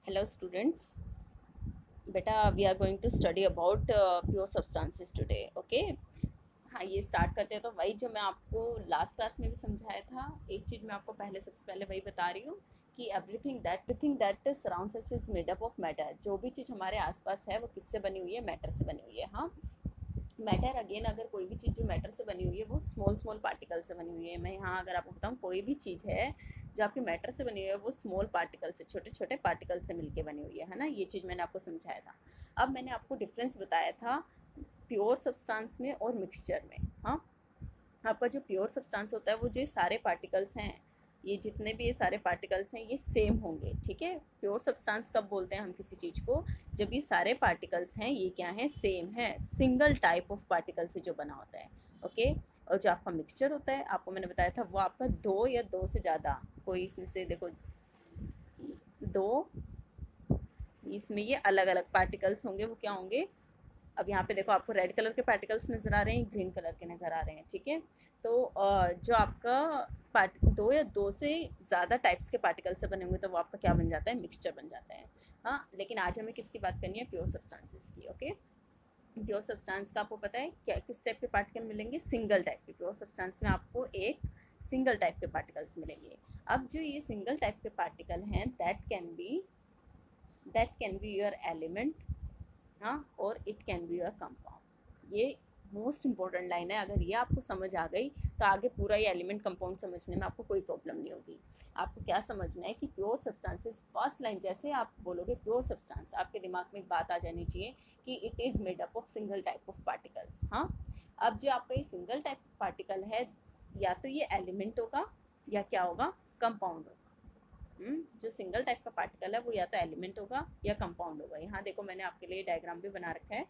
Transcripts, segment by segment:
Hello students, beta we are going to study about pure substances today. Okay. हाँ, ये start करते हैं तो वही जो मैं आपको लास्ट क्लास में भी समझाया था, एक चीज़ मैं आपको सबसे पहले वही बता रही हूँ कि everything that surrounds us is made up of matter. जो भी चीज़ हमारे आसपास है वो किससे बनी हुई है? मैटर से बनी हुई है। हाँ, मैटर अगेन, अगर कोई भी चीज़ जो मैटर से बनी हुई है वो स्मॉल स्मॉल पार्टिकल से बनी हुई है। मैं यहाँ अगर आपको बताऊँ, कोई भी चीज़ है जो आपकी मैटर से बनी हुई है वो स्मॉल पार्टिकल से, छोटे छोटे पार्टिकल से मिलके बनी हुई है ना। ये चीज़ मैंने आपको समझाया था। अब मैंने आपको डिफरेंस बताया था प्योर सब्सटेंस में और मिक्सचर में। हाँ, आपका जो प्योर सब्सटेंस होता है वो जो सारे पार्टिकल्स हैं, ये जितने भी ये सारे पार्टिकल्स हैं ये सेम होंगे। ठीक है, प्योर सब्सटेंस कब बोलते हैं हम किसी चीज़ को? जब ये सारे पार्टिकल्स हैं ये क्या है? सेम है, सिंगल टाइप ऑफ पार्टिकल से जो बना होता है। ओके। और जो आपका मिक्सचर होता है, आपको मैंने बताया था, वो आपका दो या दो से ज़्यादा, कोई इसमें से देखो दो, इसमें ये अलग अलग पार्टिकल्स होंगे, वो क्या होंगे? अब यहाँ पे देखो, आपको रेड कलर के पार्टिकल्स नज़र आ रहे हैं, ग्रीन कलर के नज़र आ रहे हैं। ठीक है, तो जो आपका दो या दो से ज़्यादा टाइप्स के पार्टिकल से बने होंगे तो वो आपका क्या बन जाता है? मिक्सचर बन जाता है। हाँ, लेकिन आज हमें किसकी बात करनी है? प्योर सब्सटेंसेस की। ओके। प्योर सब्सटेंस का आपको पता है क्या, किस टाइप के पार्टिकल मिलेंगे? सिंगल टाइप के। प्योर सब्सटेंस में आपको एक सिंगल टाइप के पार्टिकल्स मिलेंगे। अब जो ये सिंगल टाइप के पार्टिकल हैं, that can be your element, हाँ, और it can be your compound. ये मोस्ट इंपॉर्टेंट लाइन है। अगर ये आपको समझ आ गई तो आगे पूरा ये एलिमेंट कंपाउंड समझने में आपको कोई प्रॉब्लम नहीं होगी। आपको क्या समझना है कि प्योर सब्सटेंसेस, फर्स्ट लाइन जैसे आप बोलोगे प्योर सब्सटेंस, आपके दिमाग में एक बात आ जानी चाहिए कि it is made up of single type of particles. हाँ, अब जो आपका ये सिंगल टाइप ऑफ पार्टिकल है, या तो ये एलिमेंट होगा या क्या होगा? कंपाउंड होगा। जो सिंगल टाइप का पार्टिकल है वो या तो एलिमेंट होगा या कंपाउंड होगा। यहाँ देखो, मैंने आपके लिए डायग्राम भी बना रखा है।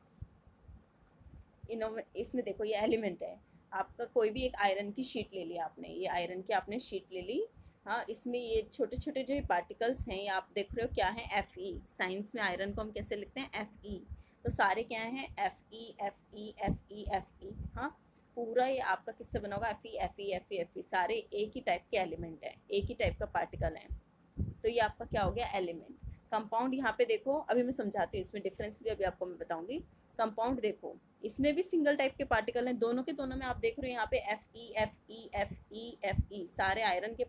इसमें देखो, ये एलिमेंट है आपका। कोई भी एक आयरन की शीट ले ली आपने, ये आयरन की आपने शीट ले ली। हाँ, इसमें ये छोटे छोटे जो पार्टिकल्स हैं, ये आप देख रहे हो क्या है? F E. साइंस में आयरन को हम कैसे लिखते हैं? F E. तो सारे क्या हैं? F E F E F E F E. हाँ, पूरा ये आपका किससे बना होगा? F E F E F E F E. सारे एक ही टाइप के एलिमेंट हैं, एक ही टाइप का पार्टिकल है। तो ये आपका क्या हो गया? एलिमेंट। कंपाउंड, यहाँ पे देखो, अभी मैं समझाती हूँ, इसमें डिफरेंस भी अभी आपको मैं बताऊंगी। कंपाउंड देखो, इसमें भी सिंगल टाइप के पार्टिकल हैं, दोनों के दोनों में आप देख रहे हो यहाँ पे F E F E F E F E. सारे आयरन के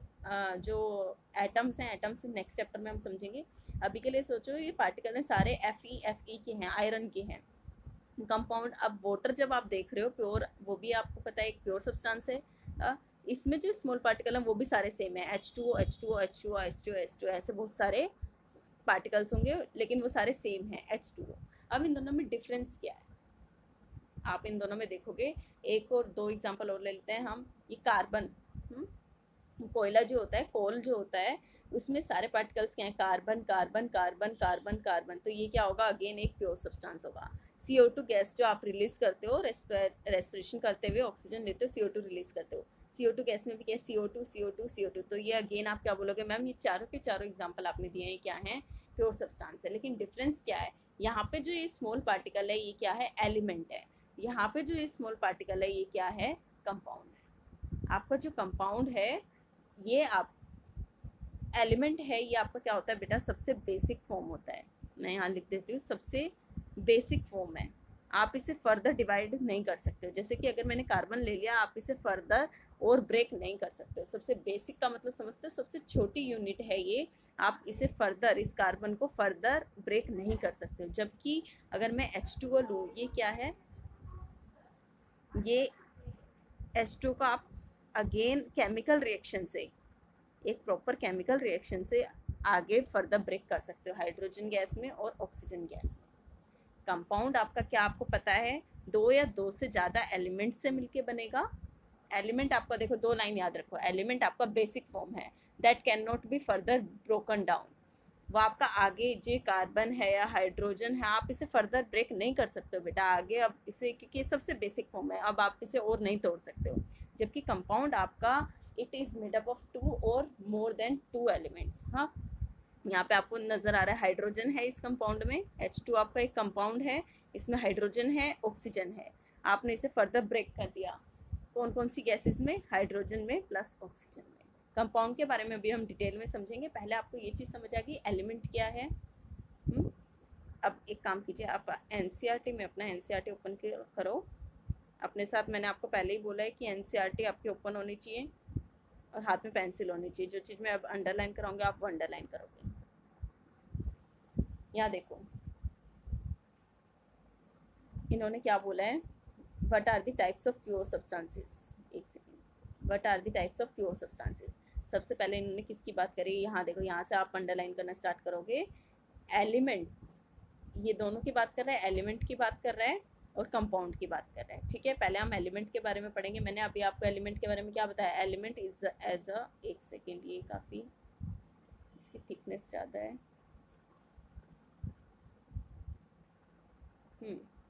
जो एटम्स हैं, एटम्स नेक्स्ट चैप्टर में हम समझेंगे। अभी के लिए सोचो, ये पार्टिकल हैं सारे एफ ई के हैं, आयरन के हैं। कंपाउंड, अब वाटर जब आप देख रहे हो प्योर, वो भी आपको पता है एक प्योर सब्सटेंस है। इसमें जो स्मॉल पार्टिकल हैं वो भी सारे सेम है, H2O H2O H2O H2O H2O, ऐसे बहुत सारे पार्टिकल्स होंगे लेकिन वो सारे सेम है, H2O। अब इन दोनों में डिफरेंस क्या है? आप इन दोनों में देखोगे, एक और दो एग्जांपल और ले लेते हैं हम। ये कार्बन, कोयला जो होता है, कोल जो होता है, उसमें सारे पार्टिकल्स क्या हैं? Carbon carbon carbon carbon carbon. तो ये क्या होगा? अगेन एक प्योर सब्सटेंस होगा। CO2 गैस जो आप रिलीज करते हो, रेस्पिरेशन करते हुए ऑक्सीजन लेते हो, CO2 रिलीज करते हो। CO2 गैस में भी क्या है? CO2 CO2 CO2। तो ये अगेन आप क्या बोलोगे? मैम ये चारों के चारों एग्जाम्पल आपने दिए हैं, क्या है? प्योर सब्सटेंस है। लेकिन डिफरेंस क्या है? यहाँ पे जो ये स्मॉल पार्टिकल है ये क्या है? एलिमेंट है। यहाँ पे जो ये स्मॉल पार्टिकल है ये क्या है? कंपाउंड है। आपका जो कंपाउंड है, ये आप एलिमेंट है, ये आपका क्या होता है बेटा? सबसे बेसिक फॉर्म होता है। मैं यहाँ लिख देती हूँ, सबसे बेसिक फॉर्म है। आप इसे फर्दर डिवाइड नहीं कर सकते हो। जैसे कि अगर मैंने कार्बन ले लिया, आप इसे फर्दर और ब्रेक नहीं कर सकते हो। सबसे बेसिक का मतलब समझते हो? सबसे छोटी यूनिट है ये। आप इसे फर्दर, इस कार्बन को फर्दर ब्रेक नहीं कर सकते हो। जबकि अगर मैं H2O लूँ, ये क्या है? ये H2 का आप अगेन केमिकल रिएक्शन से, एक प्रॉपर केमिकल रिएक्शन से आगे फर्दर ब्रेक कर सकते हो, हाइड्रोजन गैस में और ऑक्सीजन गैस में। कंपाउंड आपका क्या, आपको पता है? दो या दो से ज़्यादा एलिमेंट से मिलके बनेगा। एलिमेंट आपका देखो, दो लाइन याद रखो, एलिमेंट आपका बेसिक फॉर्म है, that can not be further broken down. वो आपका आगे जो कार्बन है या हाइड्रोजन है, आप इसे फर्दर ब्रेक नहीं कर सकते हो बेटा आगे। अब इसे, क्योंकि ये सबसे बेसिक फॉर्म है, अब आप इसे और नहीं तोड़ सकते हो। जबकि कंपाउंड आपका, it is made up of two और मोर देन टू एलिमेंट्स। हाँ, यहाँ पे आपको नज़र आ रहा है हाइड्रोजन है इस कंपाउंड में, H2 आपका एक कंपाउंड है, इसमें हाइड्रोजन है, ऑक्सीजन है। आपने इसे फर्दर ब्रेक कर दिया, कौन कौन सी गैसेस में? हाइड्रोजन में प्लस ऑक्सीजन में। कंपाउंड के बारे में भी हम डिटेल में समझेंगे। पहले आपको ये चीज़ समझ आ गई एलिमेंट क्या है, अब एक काम कीजिए, आप एनसीईआरटी में अपना एनसीईआरटी ओपन करो अपने साथ। मैंने आपको पहले ही बोला है कि एनसीईआरटी आपकी ओपन होनी चाहिए और हाथ में पेंसिल होनी चाहिए। जो चीज़ मैं अब अंडरलाइन कराऊंगी आप वो अंडरलाइन करोगे। यहाँ देखो इन्होंने क्या बोला है, what are the types of pure substances. एक second, what are the types of pure substances. सबसे पहले इन्होंने किसकी बात करी, यहाँ देखो, यहाँ से आप अंडरलाइन करना स्टार्ट करोगे। एलिमेंट, ये दोनों की बात कर रहा है, एलिमेंट की बात कर रहा है और कंपाउंड की बात कर रहे हैं। ठीक है, पहले हम एलिमेंट के बारे में पढ़ेंगे। मैंने अभी आपको एलिमेंट के बारे में क्या बताया, एलिमेंट इज एज अ, एक सेकेंड, ये काफ़ी इसकी थिकनेस ज़्यादा है।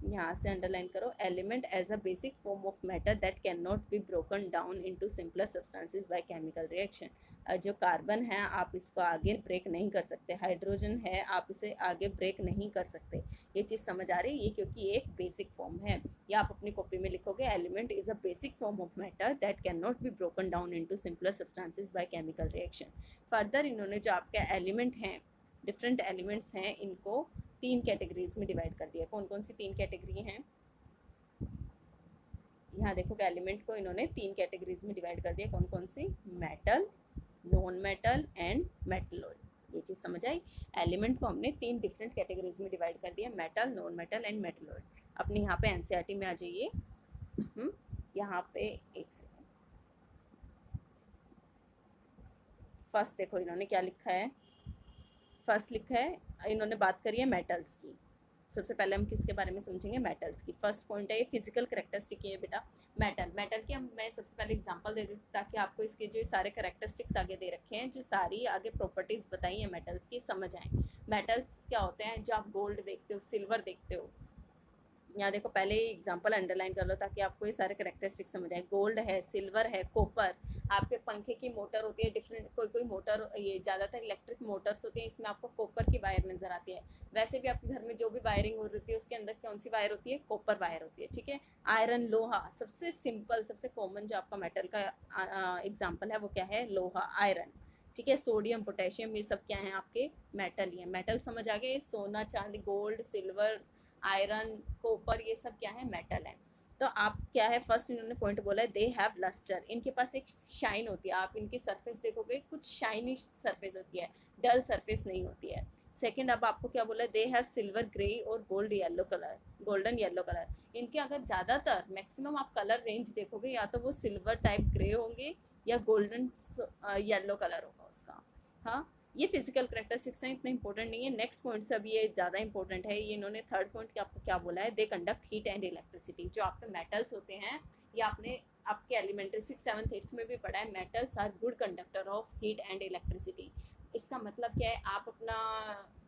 यहाँ से अंडरलाइन करो, element as a basic form of matter that can not be broken down into simpler substances by chemical reaction. जो कार्बन है आप इसको आगे ब्रेक नहीं कर सकते, हाइड्रोजन है आप इसे आगे ब्रेक नहीं कर सकते। ये चीज़ समझ आ रही है, ये क्योंकि एक बेसिक फॉर्म है। या आप अपनी कॉपी में लिखोगे, element is a basic form of matter that can not be broken down into simpler substances by chemical reaction. Further इन्होंने जो आपके एलिमेंट हैं, डिफरेंट एलिमेंट्स हैं, इनको 3 कैटेगरीज में डिवाइड कर दिया। कौन कौन सी 3 कैटेगरी हैं, यहाँ देखो कि एलिमेंट को इन्होंने 3 कैटेगरीज में डिवाइड कर दिया। कौन कौन सी, metal, non metal and metalloid. ये चीज़ समझ आई। एलिमेंट को हमने 3 डिफरेंट कैटेगरीज में डिवाइड कर दिया, metal, non metal and metalloid. अपने यहाँ पे एनसीईआरटी में आ जाइए। यहाँ पे एक सेकेंड, फर्स्ट देखो इन्होंने क्या लिखा है। फर्स्ट लिखा है, इन्होंने बात करी है मेटल्स की। सबसे पहले हम किसके बारे में समझेंगे, मेटल्स की। फर्स्ट पॉइंट है ये फिजिकल करेक्टरिस्टिक है बेटा, मेटल की। हम मैं सबसे पहले एग्जांपल दे देती ताकि आपको इसके जो सारे करेक्टरिस्टिक्स आगे दे रखे हैं, जो सारी आगे प्रॉपर्टीज बताई हैं मेटल्स की, समझ आए। मेटल्स क्या होते हैं, जो आप गोल्ड देखते हो, सिल्वर देखते हो। यहाँ देखो पहले ही एग्जांपल अंडरलाइन कर लो ताकि आपको ये सारे करेक्टरिस्टिक्स समझ आए। गोल्ड है, सिल्वर है, कॉपर। आपके पंखे की मोटर होती है डिफरेंट, कोई मोटर, ये ज़्यादातर इलेक्ट्रिक मोटर्स होती हैं, इसमें आपको कॉपर की वायर नज़र आती है। वैसे भी आपके घर में जो भी वायरिंग हो रही है उसके अंदर कौन सी वायर होती है, कॉपर वायर होती है। ठीक है, आयरन, लोहा, सबसे सिंपल सबसे कॉमन जो आपका मेटल का एग्जाम्पल है वो क्या है, लोहा, आयरन। ठीक है, सोडियम, पोटेशियम, ये सब क्या है आपके मेटल ही है। मेटल समझ आ गए, सोना, चांदी, गोल्ड, सिल्वर, आयरन, कॉपर, ये सब क्या है, मेटल है। तो आप क्या है, फर्स्ट इन्होंने पॉइंट बोला है, दे हैव लस्टर, इनके पास एक शाइन होती है। आप इनकी सरफेस देखोगे कुछ शाइनिश सरफेस होती है, डल सरफेस नहीं होती है। सेकंड, अब आपको क्या बोला है, दे हैव सिल्वर ग्रे और gold yellow colour, golden yellow colour. इनके अगर ज़्यादातर मैक्सिमम आप कलर रेंज देखोगे, या तो वो सिल्वर टाइप ग्रे होंगे या गोल्डन येलो कलर होगा उसका। हाँ, ये फिजिकल करेक्टरिस्टिक्स हैं, इतना इंपॉर्टेंट नहीं है। नेक्स्ट पॉइंट से अभी ये ज़्यादा इंपॉर्टेंट है। ये इन्होंने थर्ड पॉइंट के आपको क्या बोला है, they conduct heat and electricity. जो आपके मेटल्स होते हैं, ये आपने आपके एलिमेंट्री 6th 7th 8th में भी पढ़ा है, metals are good conductor of heat and electricity. इसका मतलब क्या है, आप अपना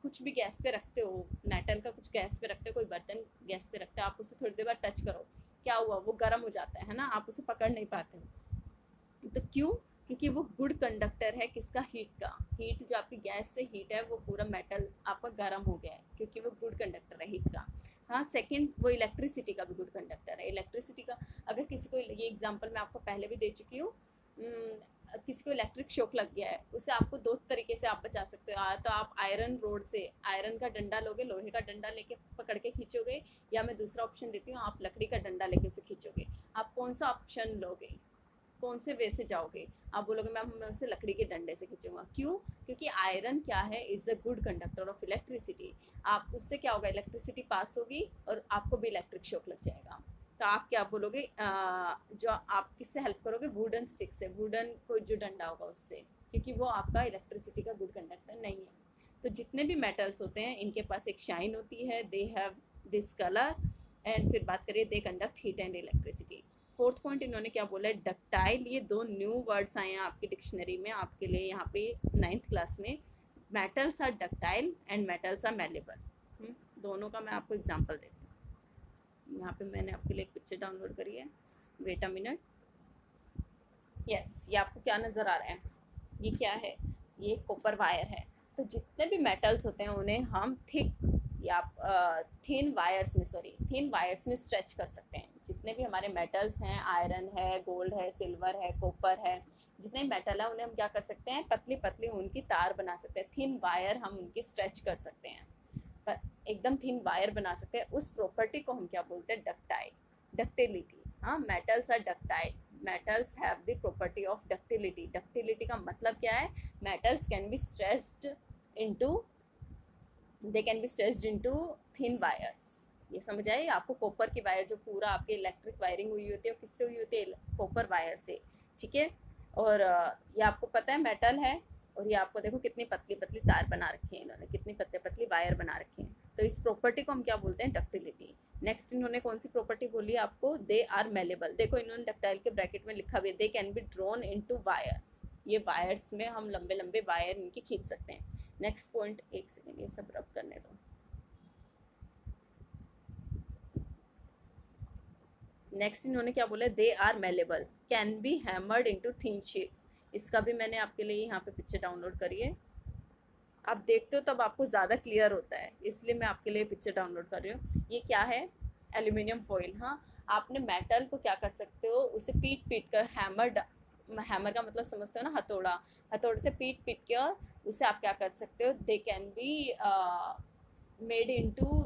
कुछ भी गैस पे रखते हो, मेटल का कुछ गैस पे रखते हो, कोई बर्तन गैस पे रखते हो, आप उसे थोड़ी देर बाद टच करो, क्या हुआ, वो गर्म हो जाता है ना, आप उसे पकड़ नहीं पाते हो। तो क्यों, क्योंकि वो गुड कंडक्टर है किसका, हीट का। हीट जो आपकी गैस से हीट है वो पूरा मेटल आपका गर्म हो गया है क्योंकि वो गुड कंडक्टर है हीट का। हाँ, सेकंड, वो इलेक्ट्रिसिटी का भी गुड कंडक्टर है। इलेक्ट्रिसिटी का अगर किसी को, ये एग्जांपल मैं आपको पहले भी दे चुकी हूँ, किसी को इलेक्ट्रिक शॉक लग गया है, उसे आपको 2 तरीके से आप बचा सकते हो। तो आप आयरन रोड से आयरन का डंडा लोगे, लोहे का डंडा लेके पकड़ के खींचोगे, या मैं दूसरा ऑप्शन देती हूँ, आप लकड़ी का डंडा लेके उसे खींचोगे। आप कौन सा ऑप्शन लोगे, कौन से वे से जाओगे, आप बोलोगे मैम मैं उसे लकड़ी के डंडे से खींचूंगा। क्यों, क्योंकि आयरन क्या है, is a good conductor of electricity. आप उससे क्या होगा, इलेक्ट्रिसिटी पास होगी और आपको भी इलेक्ट्रिक शॉक लग जाएगा। तो आप क्या बोलोगे, जो आप किससे हेल्प करोगे, वुडन स्टिक से, वुडन कोई जो डंडा होगा उससे, क्योंकि वो आपका इलेक्ट्रिसिटी का गुड कंडक्टर नहीं है। तो जितने भी मेटल्स होते हैं इनके पास एक शाइन होती है, they have this colour, and फिर बात करिए they conduct heat and electricity. Fourth point इन्होंने क्या बोला है, डक्टाइल। ये 2 न्यू वर्ड्स आए हैं आपकी डिक्शनरी में आपके लिए यहाँ पे 9th क्लास में। Metals are ductile and metals are malleable. दोनों का मैं आपको एग्जांपल देती हूँ। यहाँ पे मैंने आपके लिए एक पिक्चर डाउनलोड करी है, वेट अ मिनट। यस, ये आपको क्या नज़र आ रहा है, ये क्या है, ये कॉपर वायर है। तो जितने भी मेटल्स होते हैं उन्हें हम थिक या थिन वायर्स में स्ट्रेच कर सकते हैं। जितने भी हमारे मेटल्स हैं, आयरन है, गोल्ड है, सिल्वर है, कॉपर है, जितने मेटल है उन्हें हम क्या कर सकते हैं, पतली पतली उनकी तार बना सकते हैं, थिन वायर हम उनकी स्ट्रेच कर सकते हैं। एकदम थिन वायर बना सकते हैं, उस प्रॉपर्टी को हम क्या बोलते हैं, डक्टिलिटी। हाँ, metals are ductile, metals have the property of ductility. Ductility का मतलब क्या है, metals can be stressed into, they can be stressed into thin wires. ये समझ आए आपको, कॉपर की वायर जो पूरा आपके इलेक्ट्रिक वायरिंग हुई होती है वो किससे हुई होती है, कॉपर वायर से, ठीक है। और ये आपको पता है मेटल है, और ये आपको देखो कितनी पतली पतली तार बना रखी है इन्होंने, कितनी पतली पतली वायर बना रखी है। तो इस प्रॉपर्टी को हम क्या बोलते हैं, डक्टिलिटी। नेक्स्ट इन्होंने कौन सी प्रॉपर्टी बोली है आपको, दे आर मेलेबल। देखो इन्होंने डक्टाइल के ब्रैकेट में लिखा हुआ है, दे can be drawn into wires. ये वायर्स में हम लंबे लंबे वायर इनके खींच सकते हैं। नेक्स्ट पॉइंट, एक सेकेंड ये सब रब करने दो। नेक्स्ट इन्होंने क्या बोला, they are malleable, can be hammered into thin sheets. इसका भी मैंने आपके लिए यहाँ पे पिक्चर डाउनलोड करी है, आप देखते हो तब आपको ज़्यादा क्लियर होता है, इसलिए मैं आपके लिए पिक्चर डाउनलोड कर रही हूँ। ये क्या है, एल्यूमिनियम फॉइल। हाँ, आपने मेटल को क्या कर सकते हो, उसे पीट पीट कर, हैमर का मतलब समझते हो ना, हथौड़ा, हथौड़े से पीट पीट के, और उसे आप क्या कर सकते हो, दे can be made into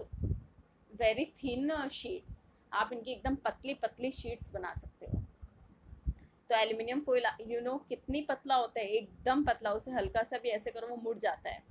very thin sheets. आप इनकी एकदम पतली पतली शीट्स बना सकते हो। तो एल्यूमिनियम फॉइल यू नो कितनी पतला होता है, एकदम पतला, उसे हल्का सा भी ऐसे करो वो मुड़ जाता है।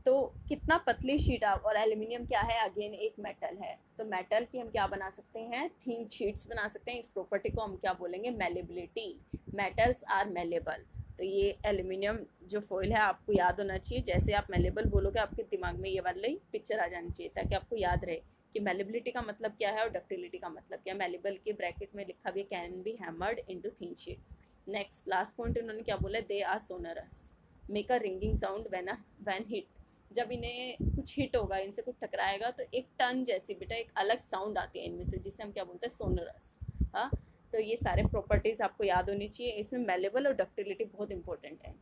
तो कितना पतली शीट आप, और एल्यूमिनियम क्या है, अगेन एक मेटल है, तो मेटल की हम क्या बना सकते हैं, थिन शीट्स बना सकते हैं। इस प्रॉपर्टी को हम क्या बोलेंगे, मेलेबिलिटी। Metals are malleable. तो ये एल्यूमिनियम जो फॉइल है आपको याद होना चाहिए, जैसे आप मेलेबल बोलोगे आपके दिमाग में ये वाली पिक्चर आ जानी चाहिए, ताकि आपको याद रहे कि मेलेबिलिटी का मतलब क्या है और डक्टिलिटी का मतलब क्या है। मेलेबल के ब्रैकेट में लिखा भी, can be hammered into thin sheets. Next last point इन्होंने क्या बोला, they are sonorous, make a ringing sound when hit. जब इन्हें कुछ हिट होगा, इनसे कुछ टकराएगा, तो एक टन जैसी बेटा एक अलग साउंड आती है इनमें से, जिसे हम क्या बोलते हैं, सोनरस। हाँ, तो ये सारे प्रॉपर्टीज़ आपको याद होनी चाहिए। इसमें मेलेबल और डक्टिलिटी बहुत इंपॉर्टेंट है,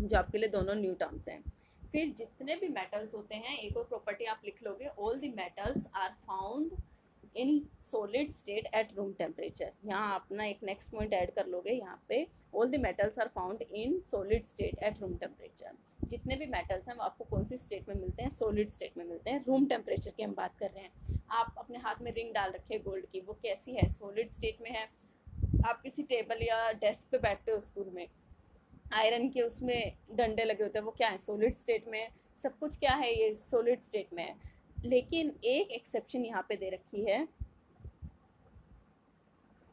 जो आपके लिए दोनों न्यू टर्म्स हैं। फिर जितने भी मेटल्स होते हैं, एक और प्रॉपर्टी आप लिख लोगे, all the metals are found in solid state at room temperature. यहाँ अपना एक नेक्स्ट पॉइंट ऐड कर लोगे यहाँ पे, all the metals are found in solid state at room temperature. जितने भी मेटल्स हैं वो आपको कौन सी स्टेट में मिलते हैं, सॉलिड स्टेट में मिलते हैं। रूम टेम्परेचर की हम बात कर रहे हैं। आप अपने हाथ में रिंग डाल रखे है गोल्ड की, वो कैसी है, सॉलिड स्टेट में है। आप किसी टेबल या डेस्क पे बैठते हो स्कूल में, आयरन के उसमें डंडे लगे होते हैं, वो क्या है, सॉलिड स्टेट में। सब कुछ क्या है, ये सॉलिड स्टेट में है। लेकिन एक एक्सेप्शन यहाँ पे दे रखी है,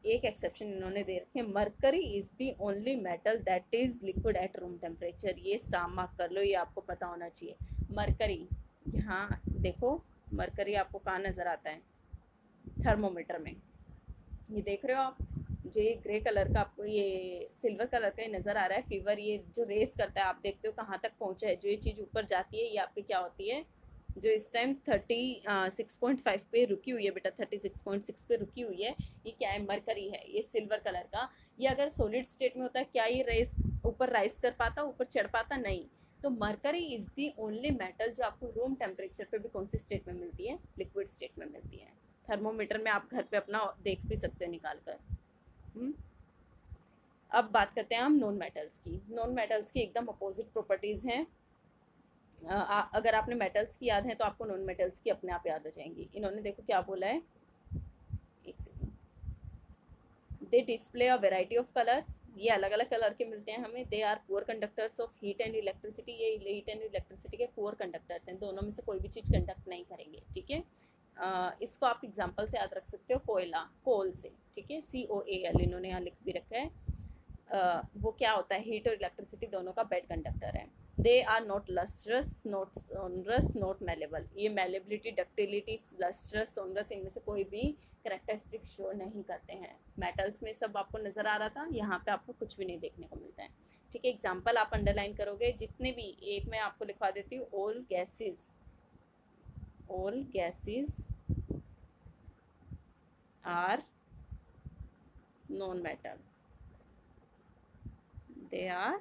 एक एक्सेप्शन इन्होंने दे रखी है, mercury is the only metal that is liquid at room temperature. ये स्टार मार्क कर लो, ये आपको पता होना चाहिए। मरकरी, यहाँ देखो मरकरी आपको कहाँ नज़र आता है, थर्मोमीटर में। ये देख रहे हो आप, जो ये ग्रे कलर का आपको ये सिल्वर कलर का नज़र आ रहा है, फीवर, ये जो रेस करता है, आप देखते हो कहाँ तक पहुँचा है। जो ये चीज़ ऊपर जाती है, ये आपकी क्या होती है, जो इस टाइम 36.5 पे रुकी हुई है बेटा, 36.6 पे रुकी हुई है, ये क्या है, मरकरी है, ये सिल्वर कलर का। ये अगर सॉलिड स्टेट में होता है, क्या ये रेस ऊपर राइज कर पाता, ऊपर चढ़ पाता, नहीं। तो mercury is the only metal जो आपको रूम टेम्परेचर पे भी कौन सी स्टेट में मिलती है, लिक्विड स्टेट में मिलती है। थर्मोमीटर में आप घर पे अपना देख भी सकते हैं निकाल कर। अब बात करते हैं हम नॉन मेटल्स की। नॉन मेटल्स की एकदम अपोजिट प्रॉपर्टीज़ हैं। अगर आपने मेटल्स की याद है तो आपको नॉन मेटल्स की अपने आप याद हो जाएंगी। इन्होंने देखो क्या बोला है, एक second, they display a variety of colours, ये अलग अलग कलर के मिलते हैं हमें। They are poor conductors of heat and electricity, ये हीट एंड इलेक्ट्रिसिटी के पुअर कंडक्टर्स हैं, दोनों में से कोई भी चीज़ कंडक्ट नहीं करेंगे, ठीक है। इसको आप एग्जाम्पल से याद रख सकते हो, कोयला, कोल से, ठीक है, COAL इन्होंने यहाँ लिख भी रखा है। वो क्या होता है, हीट और इलेक्ट्रिसिटी दोनों का बेड कंडक्टर है। They are not lustrous, not sonorous, not malleable. ये मेलेबिलिटी, डक्टिलिटी, लस्ट्रस, सोनरस, इनमें से कोई भी करेक्टरिस्टिक शो नहीं करते हैं। मेटल्स में सब आपको नज़र आ रहा था, यहाँ पे आपको कुछ भी नहीं देखने को मिलता है, ठीक है। एग्जाम्पल आप अंडरलाइन करोगे, जितने भी, एक मैं आपको लिखवा देती हूँ, all gases are non metal, they are,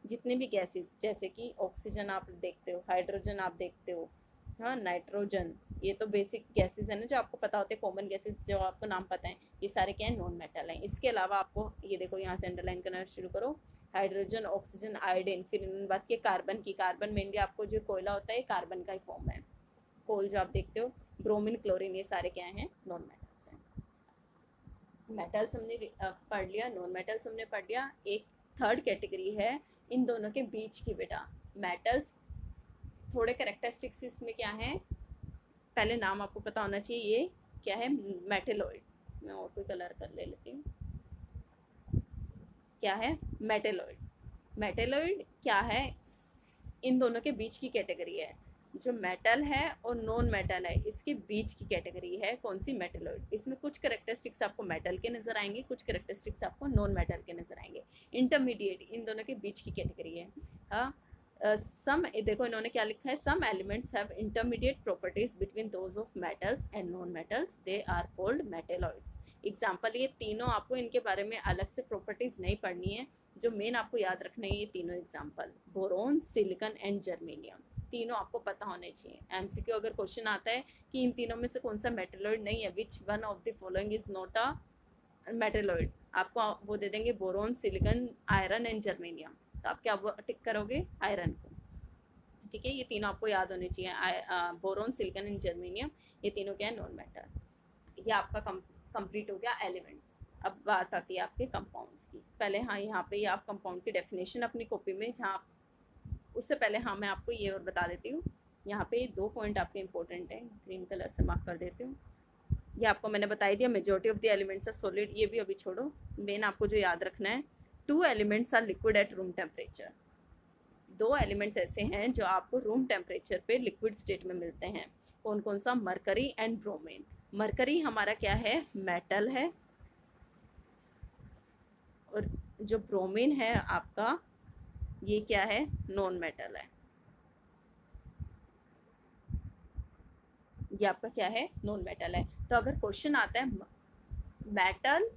जितने भी गैसेस, जैसे कि ऑक्सीजन आप देखते हो, हाइड्रोजन आप देखते हो, हाँ, नाइट्रोजन, ये तो बेसिक गैसेस है ना जो आपको पता होते हैं, कॉमन गैसेस जो आपको नाम पता है, ये सारे क्या है, नॉन मेटल हैं। इसके अलावा आपको ये देखो, यहाँ से अंडरलाइन करना शुरू करो, हाइड्रोजन, ऑक्सीजन, आयोडीन, फिर इन्होंने बात की कार्बन की। कार्बन मेनली आपको जो कोयला होता है कार्बन का ही फॉर्म है, कोल जो आप देखते हो, ब्रोमीन, क्लोरीन, ये सारे क्या हैं, नॉन मेटल्स हैं। मेटल्स हमने पढ़ लिया, नॉन मेटल्स हमने पढ़ लिया। एक थर्ड कैटेगरी है इन दोनों के बीच की बेटा, मेटल्स। थोड़े कैरेक्टरिस्टिक्स इसमें क्या है, पहले नाम आपको पता होना चाहिए, ये क्या है, मेटेलॉइड। मैं और कोई कलर कर ले लेती हूँ, क्या है, मेटेलॉइड। मेटेलॉइड क्या है, इन दोनों के बीच की कैटेगरी है। जो मेटल है और नॉन मेटल है इसके बीच की कैटेगरी है कौन सी, मेटेलॉइड। इसमें कुछ कैरेक्टरिस्टिक्स आपको मेटल के नजर आएंगे, कुछ कैरेक्टरिस्टिक्स आपको नॉन मेटल के नजर आएंगे। इंटरमीडिएट इन दोनों के बीच की कैटेगरी है। हाँ, सम देखो इन्होंने क्या लिखा है, some elements have intermediate properties between those of metals and non metals, they are called metalloids. Example, ये तीनों आपको इनके बारे में अलग से प्रॉपर्टीज नहीं पढ़नी है, जो मेन आपको याद रखना है ये तीनों example, boron, silicon and germanium, तीनों आपको पता होने चाहिए। एमसीक्यू अगर क्वेश्चन आता है कि इन तीनों में से कौन सा मेटेलॉइड नहीं है, which one of the following is not a metalloid, आपको वो दे देंगे boron, silicon, iron and germanium, तो आप क्या टिक करोगे, आयरन को। ठीक है, ये तीनों आपको याद होने चाहिए, बोरोन, सिलिकॉन एंड जर्मेनियम, ये तीनों क्या है, नॉन मेटल। ये आपका कंप्लीट हो गया एलिमेंट्स। अब बात आती है आपके कंपाउंड्स की। पहले हाँ, यहाँ पे आप कंपाउंड की डेफिनेशन अपनी कॉपी में, जहाँ उससे पहले हाँ मैं आपको ये और बता देती हूँ, यहाँ पे 2 पॉइंट आपके इंपॉर्टेंट हैं, ग्रीन कलर से मार्क कर देती हूँ। ये आपको मैंने बता दिया, majority of the elements are solid, ये भी अभी छोड़ो। मेन आपको जो याद रखना है, 2 elements are liquid at room temperature. 2 elements ऐसे हैं जो आपको रूम टेम्परेचर पे लिक्विड स्टेट में मिलते हैं। कौन कौन सा, मरकरी एंड ब्रोमीन। मरकरी हमारा क्या है, मेटल है, और जो ब्रोमीन है आपका, ये क्या है, नॉन मेटल है। ये आपका क्या है, नॉन मेटल है। तो अगर क्वेश्चन आता है metal,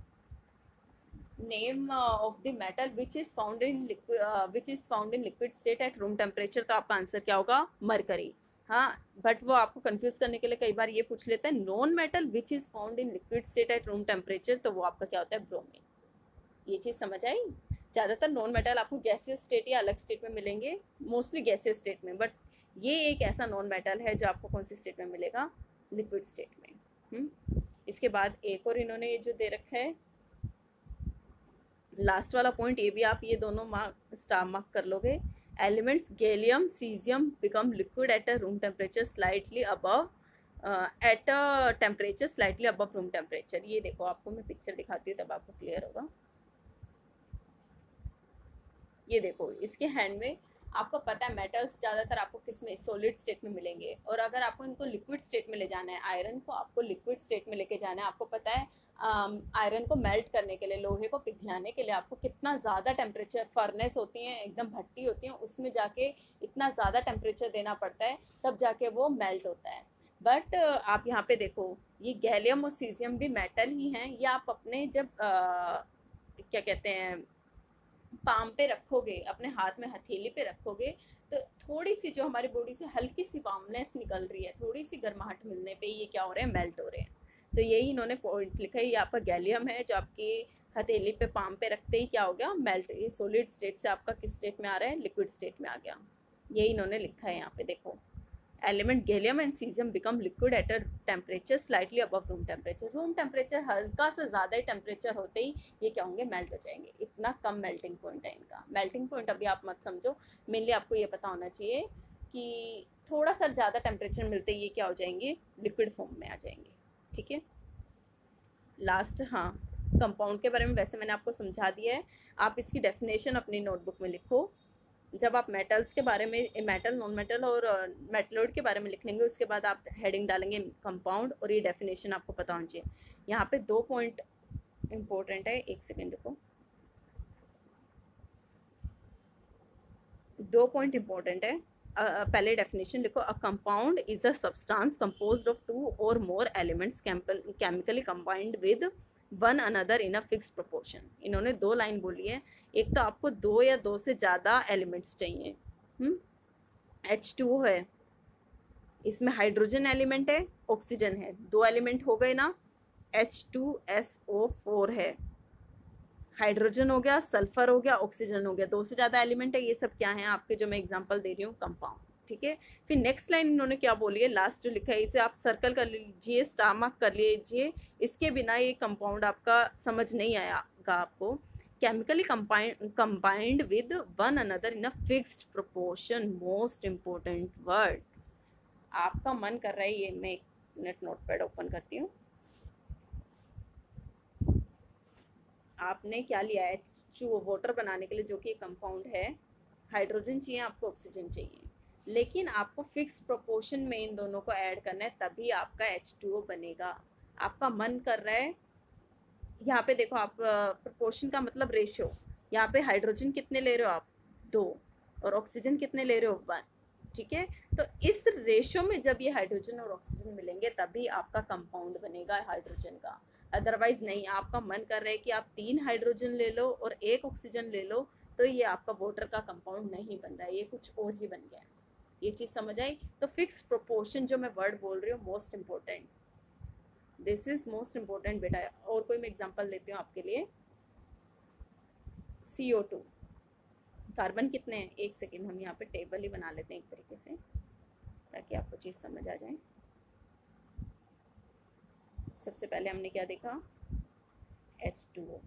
name of the metal which is found in liquid state at room temperature, तो आपका आंसर क्या होगा, मरकरी। हाँ, बट वो आपको कंफ्यूज करने के लिए कई बार ये पूछ लेता है, non metal which is found in liquid state at room temperature, तो वो आपका क्या होता है, ब्रोमीन। ये चीज़ समझ आई। ज़्यादातर नॉन मेटल आपको गैसियस स्टेट या अलग स्टेट में मिलेंगे, मोस्टली गैसियस स्टेट में, बट ये एक ऐसा नॉन मेटल है जो आपको कौन सी स्टेट में मिलेगा, लिक्विड स्टेट में। इसके बाद एक और इन्होंने ये जो दे रखा है, लास्ट वाला पॉइंट, ये भी आप ये दोनों स्टार मार्क कर लोगे। Elements gallium, caesium become liquid at a room temperature slightly above at a temperature slightly above room temperature. ये देखो, आपको मैं पिक्चर दिखाती हूँ तब आपको क्लियर होगा। ये देखो, इसके हैंड में आपको पता है मेटल्स ज़्यादातर आपको किस में, सॉलिड स्टेट में मिलेंगे, और अगर आपको इनको लिक्विड स्टेट में ले जाना है, आयरन को आपको लिक्विड स्टेट में लेके जाना है, आपको पता है आयरन को मेल्ट करने के लिए, लोहे को पिघलाने के लिए आपको कितना ज़्यादा टेम्परेचर, फर्नेस होती हैं, एकदम भट्टी होती हैं, उसमें जाके इतना ज़्यादा टेम्परेचर देना पड़ता है, तब जाके वो मेल्ट होता है। बट आप यहाँ पे देखो, ये गैलियम और सीजियम भी मेटल ही हैं। ये आप अपने जब क्या कहते हैं, पाम पे रखोगे, अपने हाथ में हथेली पे रखोगे, तो थोड़ी सी जो हमारी बॉडी से हल्की सी वार्मनेस निकल रही है, थोड़ी सी गर्माहट मिलने पे ये क्या हो रहे हैं, मेल्ट हो रहे हैं। तो यही इन्होंने पॉइंट लिखा है, ये आपका गैलियम है जो आपकी हथेली पे, पाम पे रखते ही क्या हो गया, मेल्ट। ये सॉलिड स्टेट से आपका किस स्टेट में आ रहा है, लिक्विड स्टेट में आ गया। यही इन्होंने लिखा है यहाँ पे, देखो, element gallium and caesium become liquid at a temperature slightly above room temperature. Room temperature हल्का सा ज़्यादा ही टेम्परेचर होते ही ये क्या होंगे, मेल्ट हो जाएंगे। इतना कम मेल्टिंग पॉइंट है इनका। मेल्टिंग पॉइंट अभी आप मत समझो, मेनली आपको ये पता होना चाहिए कि थोड़ा सा ज़्यादा टेम्परेचर मिलते ही ये क्या हो जाएंगे, लिक्विड फॉर्म में आ जाएंगे। ठीक है, लास्ट, हाँ, कंपाउंड के बारे में वैसे मैंने आपको समझा दिया है, आप इसकी डेफिनेशन अपनी नोटबुक में लिखो। जब आप मेटल्स के बारे में, मेटल, नॉन मेटल और मेटलॉइड के बारे में लिख लेंगे, उसके बाद आप हेडिंग डालेंगे कंपाउंड, और ये डेफिनेशन आपको पता होनी चाहिए। यहाँ पे 2 पॉइंट इंपॉर्टेंट है, एक सेकेंड रुको, 2 पॉइंट इंपॉर्टेंट है। पहले डेफिनेशन लिखो, a compound is a substance composed of 2 और more elements chemically combined with one another in a fixed proportion. इन्होंने 2 लाइन बोली है, एक तो आपको 2 या 2 से ज़्यादा एलिमेंट्स चाहिए। H2 है, इसमें हाइड्रोजन एलिमेंट है, ऑक्सीजन है, 2 एलिमेंट हो गए ना। H2SO4 है, हाइड्रोजन हो गया, सल्फर हो गया, ऑक्सीजन हो गया, दो से ज़्यादा एलिमेंट है। ये सब क्या है आपके, जो मैं एग्जांपल दे रही हूँ, कंपाउंड। ठीक है, फिर नेक्स्ट लाइन इन्होंने क्या बोली है, लास्ट जो लिखा है इसे आप सर्कल कर लीजिए, स्टार मार्क कर लीजिए। इसके बिना ये कंपाउंड आपका समझ नहीं आएगा आपको। Chemically combined with one another in a fixed proportion, most important word. आपका मन कर रहा है, ये मैं एक मिनट नोटपैड ओपन करती हूँ। आपने क्या लिया है, वाटर बनाने के लिए, जो कि कंपाउंड है। हाइड्रोजन चाहिए आपको, ऑक्सीजन चाहिए, लेकिन आपको फिक्स प्रोपोर्शन में इन दोनों को ऐड करना है, तभी आपका H2O बनेगा। आपका मन कर रहा है, यहाँ पे देखो आप, प्रोपोर्शन का मतलब रेशियो। यहाँ पे हाइड्रोजन कितने ले रहे हो आप, 2, और ऑक्सीजन कितने ले रहे हो, 1। ठीक है, तो इस रेशियो में जब ये हाइड्रोजन और ऑक्सीजन मिलेंगे तभी आपका कंपाउंड बनेगा हाइड्रोजन का। अदरवाइज नहीं। आपका मन कर रहा है कि आप 3 हाइड्रोजन ले लो और 1 ऑक्सीजन ले लो, तो ये आपका वाटर का कंपाउंड नहीं बन रहा है, ये कुछ और ही बन गया है। ये चीज़ समझ आई। तो फिक्स प्रोपोर्शन जो मैं वर्ड बोल रही हूँ, most important, this is most important बेटा। और कोई मैं एग्जांपल लेती हूँ आपके लिए। CO2, कार्बन कितने हैं, एक सेकेंड, हम यहाँ पे टेबल ही बना लेते हैं एक तरीके से, ताकि आपको चीज़ समझ आ जाए। सबसे पहले हमने क्या देखा, H2O।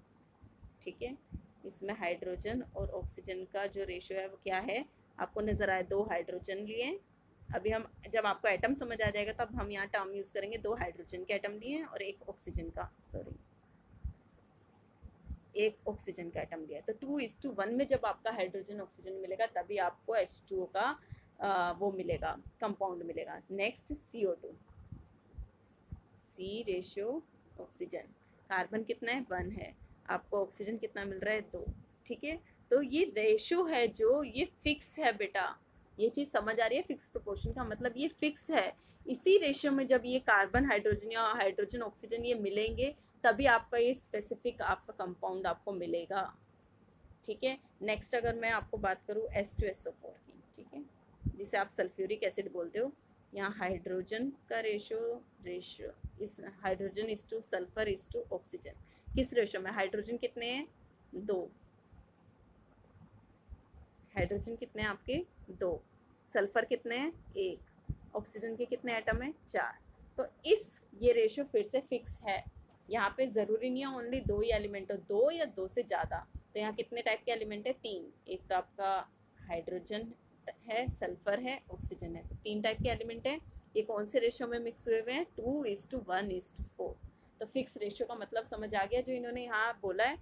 ठीक है, इसमें हाइड्रोजन और ऑक्सीजन का जो रेशियो है वो क्या है, आपको नज़र आए, 2 हाइड्रोजन लिए। अभी हम, जब आपको एटम समझ आ जाएगा तब हम यहाँ टर्म यूज़ करेंगे। 2 हाइड्रोजन के एटम लिए और 1 ऑक्सीजन का, सॉरी, 1 ऑक्सीजन का एटम लिया। तो 2:1 में जब आपका हाइड्रोजन ऑक्सीजन मिलेगा तभी आपको H2O का वो मिलेगा, कंपाउंड मिलेगा। Next CO2, C ratio oxygen, carbon कितना है, 1 है, आपको ऑक्सीजन कितना मिल रहा है, 2। ठीक है, तो ये रेशियो है जो, ये फिक्स है बेटा। ये चीज़ समझ आ रही है, फिक्स प्रोपोर्शन का मतलब ये फिक्स है। इसी रेशियो में जब ये कार्बन हाइड्रोजन या हाइड्रोजन ऑक्सीजन ये मिलेंगे तभी आपका ये स्पेसिफिक आपका कंपाउंड आपको मिलेगा। ठीक है, नेक्स्ट अगर मैं आपको बात करूँ H2SO4 की, ठीक है, जिसे आप सल्फ्यूरिक एसिड बोलते हो। यहाँ हाइड्रोजन का रेशियो इस हाइड्रोजन इस टू सल्फर इस टू ऑक्सीजन, किस रेशियो में, हाइड्रोजन कितने हैं, 2, हाइड्रोजन कितने हैं आपके, 2, सल्फर कितने हैं, 1, ऑक्सीजन के कितने एटम हैं, 4। तो इस ये रेशियो फिर से फिक्स है। यहाँ पे ज़रूरी नहीं है ओनली 2 ही एलिमेंट हो, 2 या 2 से ज़्यादा। तो यहाँ कितने टाइप के एलिमेंट है, 3। एक तो आपका हाइड्रोजन है, सल्फर है, ऑक्सीजन है, तो 3 टाइप के एलिमेंट हैं। ये कौन से रेशियो में मिक्स हुए हुए हैं, 2:1:4। तो फिक्स रेशियो का मतलब समझ आ गया जो इन्होंने यहाँ बोला है,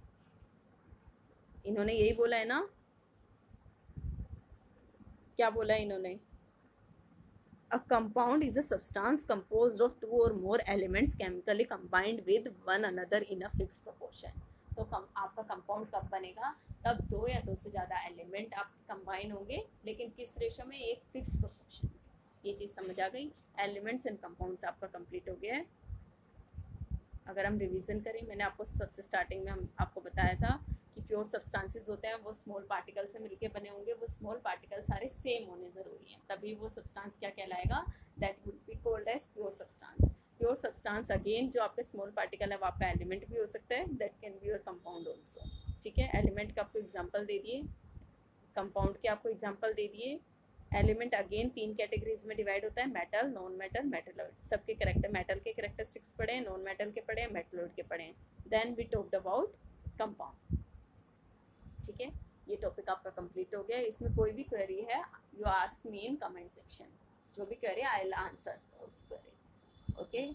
इन्होंने यही बोला है ना, क्या बोला है इन्होंने, A compound is a substance composed of 2 or more elements chemically combined with one another in a fixed proportion। तो आपका कंपाउंड कब बनेगा, तब 2 या 2 से ज़्यादा एलिमेंट आप कंबाइन होंगे, लेकिन किस रेशो में, एक फिक्स प्रोपोर्शन। ये चीज़ समझ आ गई। एलिमेंट्स एंड कंपाउंड्स आपका कंप्लीट हो गया है। अगर हम रिवीजन करें, मैंने आपको सबसे स्टार्टिंग में हम आपको बताया था कि प्योर सब्सटेंसेस होते हैं वो स्मॉल पार्टिकल से मिलके बने होंगे, वो स्मॉल पार्टिकल सारे सेम होने ज़रूरी हैं, तभी वो सब्सटेंस क्या कहलाएगा, that would be called as pure substance. Pure substance again जो आपके स्मॉल पार्टिकल है वो आपका एलिमेंट भी हो सकता है, that can be your compound also. ठीक है, एलिमेंट का आपको एग्जाम्पल दे दिए, कंपाउंड के आपको एग्जाम्पल दे दिए। एलिमेंट अगेन 3 कैटेगरीज में डिवाइड होता है, मेटल, नॉन मेटल, मेटलॉइड। सबके करेक्टर, मेटल के करेक्टरिस्टिक्स पढ़े, नॉन मेटल के पढ़े, मेटलॉइड के पढ़े। Then we talked about compound. ठीक है, ये टॉपिक आपका कंप्लीट हो गया। इसमें कोई भी क्वेरी है, you ask me in comment section, जो भी query I will answer those queries. Okay.